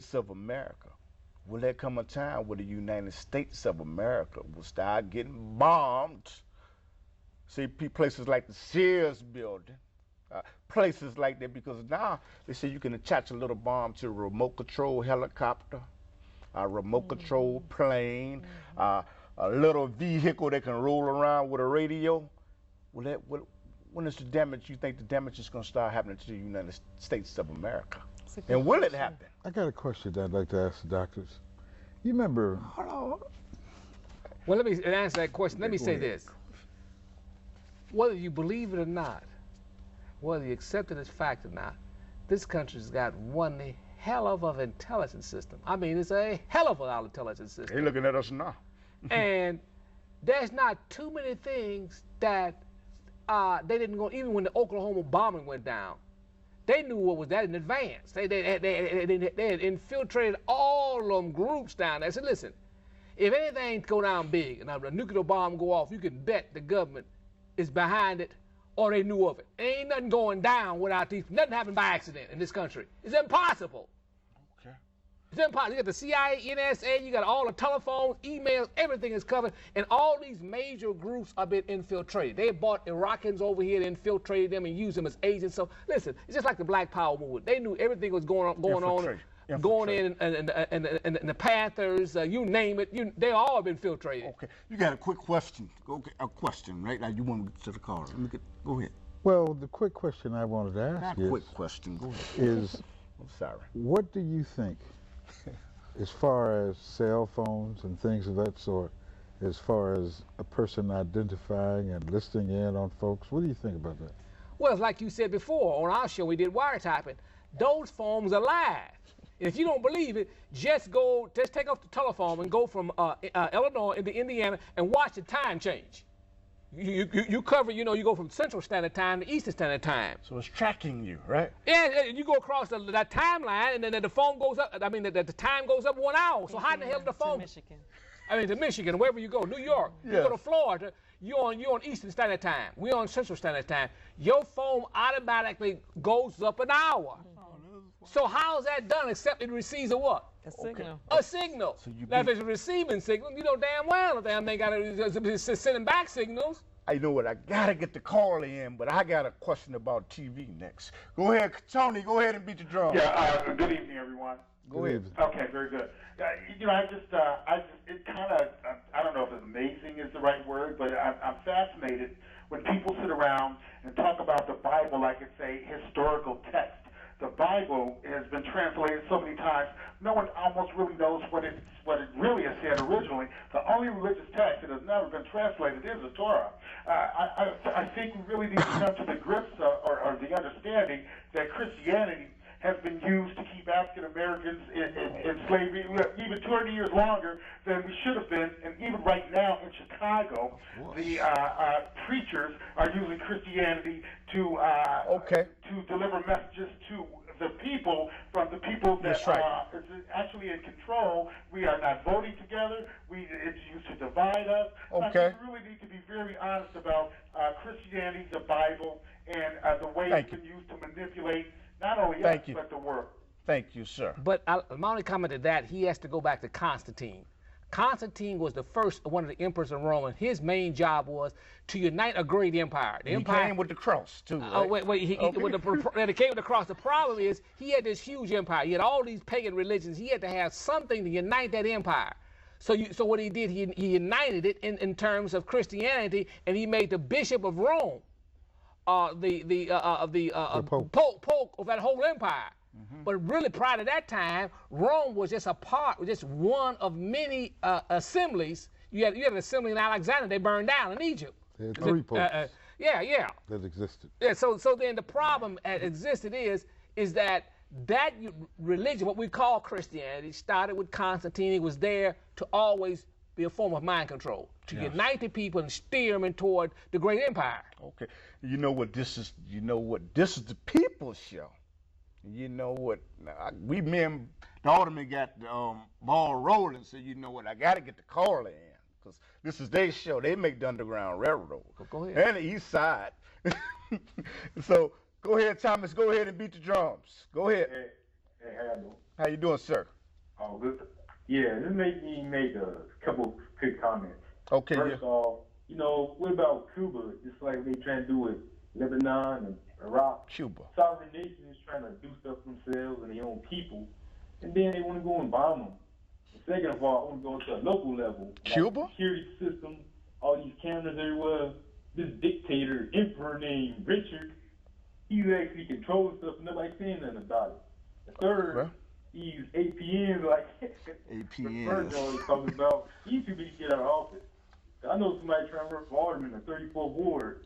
States of America. Will there come a time where the United States of America will start getting bombed? See, places like the Sears building, places like that, because now they say you can attach a little bomb to a remote control helicopter, a remote control plane, a little vehicle that can roll around with a radio. When is the damage, you think the damage is going to start happening to the United States of America? And will it happen? I got a question that I'd like to ask the doctors. You remember? Well, let me answer that question. Let me say this. Whether you believe it or not, whether you accept it as fact or not, this country's got one hell of an intelligence system. I mean, it's a hell of an intelligence system. They're looking at us now. And there's not too many things that they didn't go, even when the Oklahoma bombing went down, they knew what was that in advance. They had infiltrated all of them groups down there. I said, listen, if anything go down big and a nuclear bomb go off, you can bet the government is behind it or they knew of it. Ain't nothing going down without nothing happened by accident in this country. It's impossible. Okay. It's impossible. You got the CIA, NSA, you got all the telephones, emails, everything is covered, and all these major groups are being infiltrated. They bought Iraqis over here and infiltrated them and used them as agents. So listen, it's just like the Black Power movement. They knew everything was going on, going in, and the Panthers, you name it, they all been infiltrated. Okay, you got a quick question. Okay, a question, right? Now you want to get to the caller. Go ahead. Well, the quick question I wanted to ask Not a quick question. Go ahead. Is, I'm sorry. What do you think, as far as cell phones and things of that sort, as far as a person identifying and listening in on folks, what do you think about that? Well, it's like you said before, on our show we did wiretapping. Those phones are live. If you don't believe it, just take off the telephone and go from Illinois into Indiana and watch the time change. You cover, you go from Central Standard Time to Eastern Standard Time. So it's tracking you, right? Yeah, you go across that timeline, and then the phone goes up. I mean, the time goes up 1 hour. So how in the hell did the phone? To Michigan. I mean, to Michigan, wherever you go, New York, you go to Florida, you're on Eastern Standard Time. We're on Central Standard Time. Your phone automatically goes up an hour. So how is that done except it receives a what? A signal. A signal. So now, if it's a receiving signal, you know damn well the damn thing got to sending back signals. I know what, I got to get the call in, but I got a question about TV next. Go ahead, Tony, go ahead and beat the drum. Yeah, good evening, everyone. Go ahead. Okay, very good. It kind of, I don't know if it's amazing is the right word, but I'm fascinated when people sit around and talk about the Bible like it's a historical text. The Bible has been translated so many times, no one almost really knows what it really has said originally. The only religious text that has never been translated is the Torah. I think we really need to come to the grips or the understanding that Christianity has been used to keep African Americans in slavery even 200 years longer than we should have been. And even right now in Chicago, the preachers are using Christianity to deliver messages to the people from the people that is actually in control. We are not voting together. It's used to divide us. I think we really need to be very honest about Christianity, the Bible, and the way it can use to manipulate not only us, but the world. Thank you, sir. But my only comment to that, he has to go back to Constantine. Constantine was the first one of the emperors of Rome, and his main job was to unite a great empire. The empire came with the cross, too, right? He came with the cross. The problem is he had this huge empire. He had all these pagan religions. He had to have something to unite that empire. So what he did, he united it in terms of Christianity, and he made the bishop of Rome the Pope of that whole empire. But really, prior to that time, Rome was just just one of many assemblies. You had an assembly in Alexandria. They burned down in Egypt. There had 3 popes. That existed. Yeah. So then the problem that existed is that religion, what we call Christianity, started with Constantine. It was there to always be a form of mind control, to unite the people and steer them toward the great empire. Okay. You know what this is? This is the people's show. You know what? We men, the alderman got the ball rolling, so you know what? I got to get the call in, because this is their show. They make the Underground Railroad. Go ahead. And the East Side. So go ahead, Thomas. Go ahead and beat the drums. Go ahead. Hey, how you doing? How you doing, sir? Oh, good. Yeah, this made me make a couple quick comments. Okay, yeah. First off, what about Cuba? Just like they trying to do with Lebanon and Iraq. Cuba. Sovereign nations trying to do stuff themselves and their own people, and then they want to go and bomb them. And second of all, I want to go to a local level. Cuba? Like security system, all these cameras everywhere. This dictator, emperor named Richard, he's actually controlling stuff and nobody's saying nothing about it. The third, Well, these APNs, like APNs. always talking about, these people need to get out of office. I know somebody trying to run for alderman in the 34th ward.